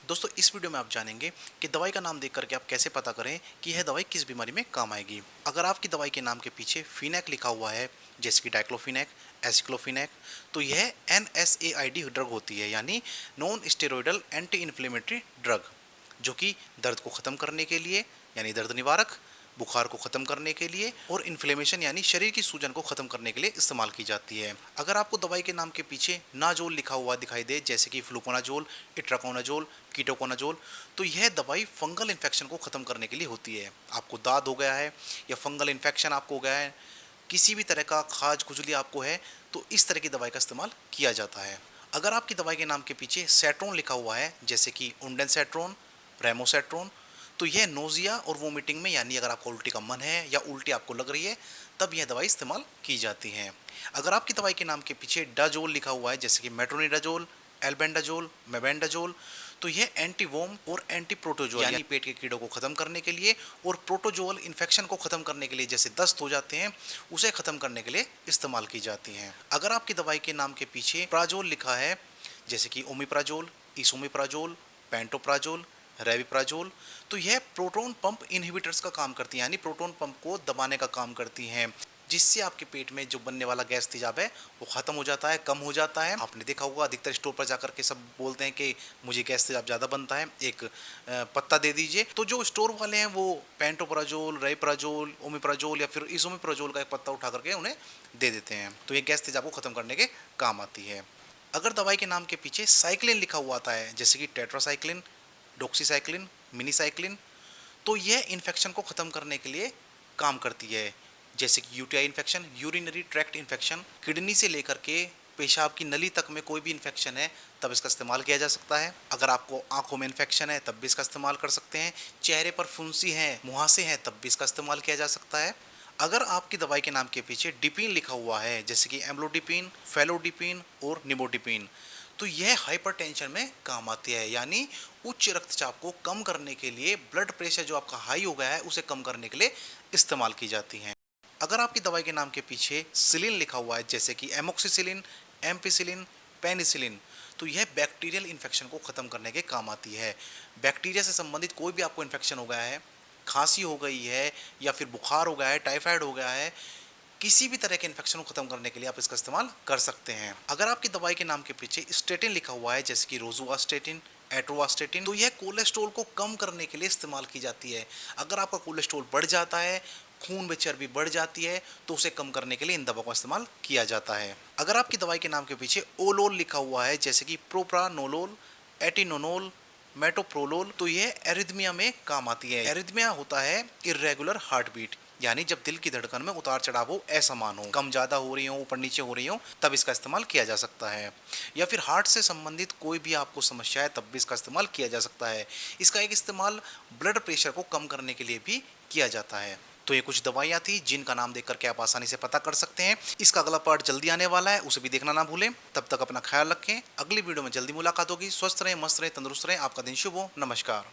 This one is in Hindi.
दोस्तों इस वीडियो में आप जानेंगे कि दवाई का नाम देख करके आप कैसे पता करें कि यह दवाई किस बीमारी में काम आएगी। अगर आपकी दवाई के नाम के पीछे फिनैक लिखा हुआ है, जैसे कि डाइक्लोफिनैक, एसिक्लोफिनैक, तो यह NSAID ड्रग होती है, यानी non steroidal anti inflammatory drug, जो कि दर्द को ख़त्म करने के लिए यानी दर्द निवारक, बुखार को ख़त्म करने के लिए और इन्फ्लेमेशन यानी शरीर की सूजन को ख़त्म करने के लिए इस्तेमाल की जाती है। अगर आपको दवाई के नाम के पीछे नाजोल लिखा हुआ दिखाई दे, जैसे कि फ्लूकोनाजोल, इट्राकोनाजोल, कीटोकोनाजोल, तो यह दवाई फंगल इन्फेक्शन को ख़त्म करने के लिए होती है। आपको दाद हो गया है या फंगल इन्फेक्शन आपको हो गया है, किसी भी तरह का खाज खुजली आपको है, तो इस तरह की दवाई का इस्तेमाल किया जाता है। अगर आपकी दवाई के नाम के पीछे सेट्रोन लिखा हुआ है, जैसे कि उंडेनसेट्रोन, रेमोसेट्रोन, तो यह नोजिया और वोमिटिंग में, यानी अगर आपको उल्टी का मन है या उल्टी आपको लग रही है, तब यह दवाई इस्तेमाल की जाती है। अगर आपकी दवाई के नाम के पीछे डाजोल लिखा हुआ है, जैसे कि मेट्रोनिडाजोल, एल्बेंडाजोल, मेबेंडाजोल, तो यह एंटी वोम और एंटी प्रोटोजोल यानी पेट के कीड़ों को खत्म करने के लिए और प्रोटोजोल इन्फेक्शन को खत्म करने के लिए, जैसे दस्त हो जाते हैं उसे खत्म करने के लिए इस्तेमाल की जाती हैं। अगर आपकी दवाई के नाम के पीछे प्राजोल लिखा है, जैसे कि ओमिप्राजोल, इसोमिप्राजोल, पेंटोप्राजोल, रेविप्राजोल, तो यह प्रोटॉन पंप इनहिबिटर्स का काम करती हैं, यानी प्रोटॉन पंप को दबाने का काम करती हैं, जिससे आपके पेट में जो बनने वाला गैस तेजाब है वो खत्म हो जाता है, कम हो जाता है। आपने देखा होगा अधिकतर स्टोर पर जाकर के सब बोलते हैं कि मुझे गैस तेजाब ज़्यादा बनता है, एक पत्ता दे दीजिए। तो जो स्टोर वाले हैं वो पेंटोप्राजोल, रेविप्राजोल, ओमिप्राजोल या फिर इसोमिप्राजोल का एक पत्ता उठा करके उन्हें दे देते हैं, तो ये गैस तेजाब को खत्म करने के काम आती है। अगर दवाई के नाम के पीछे साइक्लिन लिखा हुआ आता है, जैसे कि टेट्रासाइक्लिन, डॉक्सीसाइक्लिन, मिनीसाइक्लिन, तो यह इन्फेक्शन को ख़त्म करने के लिए काम करती है, जैसे कि UTI infection, urinary tract infection, kidney से लेकर के पेशाब की नली तक में कोई भी इन्फेक्शन है तब इसका इस्तेमाल किया जा सकता है। अगर आपको आंखों में इन्फेक्शन है तब भी इसका इस्तेमाल कर सकते हैं। चेहरे पर फुंसी है, मुहासे हैं, तब भी इसका इस्तेमाल किया जा सकता है। अगर आपकी दवाई के नाम के पीछे डिपीन लिखा हुआ है, जैसे कि एम्लोडिपिन, फेलोडिपिन और निमोडिपिन, तो यह हाइपरटेंशन में काम आती है, यानी उच्च रक्तचाप को कम करने के लिए, ब्लड प्रेशर जो आपका हाई हो गया है उसे कम करने के लिए इस्तेमाल की जाती हैं। अगर आपकी दवाई के नाम के पीछे सिलिन लिखा हुआ है, जैसे कि एमोक्सिसिलिन, एम्पिसिलिन, पेनिसिलिन, तो यह बैक्टीरियल इन्फेक्शन को ख़त्म करने के काम आती है। बैक्टीरिया से संबंधित कोई भी आपको इन्फेक्शन हो गया है, खांसी हो गई है या फिर बुखार हो गया है, टाइफाइड हो गया है, किसी भी तरह के इन्फेक्शन को खत्म करने के लिए आप इसका इस्तेमाल कर सकते हैं। अगर आपकी दवाई के नाम के पीछे स्टेटिन लिखा हुआ है, जैसे कि रोजुवास्टेटिन, एट्रोवास्टेटिन, तो यह कोलेस्ट्रॉल को कम करने के लिए इस्तेमाल की जाती है। अगर आपका कोलेस्ट्रॉल बढ़ जाता है, खून में चर्बी बढ़ जाती है, तो उसे कम करने के लिए इन दवाओं का इस्तेमाल किया जाता है। अगर आपकी दवाई के नाम के पीछे ओलोल लिखा हुआ है, जैसे कि प्रोप्रानोलोल, एटिनोनोल, मेटोप्रोलोल, तो यह एरिथमिया में काम आती है। एरिथमिया होता है इर्रेगुलर हार्ट बीट, यानी जब दिल की धड़कन में उतार चढ़ाव हो, असमान हो, कम ज़्यादा हो रही हो, ऊपर नीचे हो रही हो, तब इसका इस्तेमाल किया जा सकता है। या फिर हार्ट से संबंधित कोई भी आपको समस्या है तब भी इसका इस्तेमाल किया जा सकता है। इसका एक इस्तेमाल ब्लड प्रेशर को कम करने के लिए भी किया जाता है। तो ये कुछ दवाइयाँ थी जिनका नाम देख करके आप आसानी से पता कर सकते हैं। इसका अगला पार्ट जल्दी आने वाला है, उसे भी देखना ना भूलें। तब तक अपना ख्याल रखें, अगली वीडियो में जल्दी मुलाकात होगी। स्वस्थ रहें, मस्त रहें, तंदुरुस्त रहें। आपका दिन शुभ हो। नमस्कार।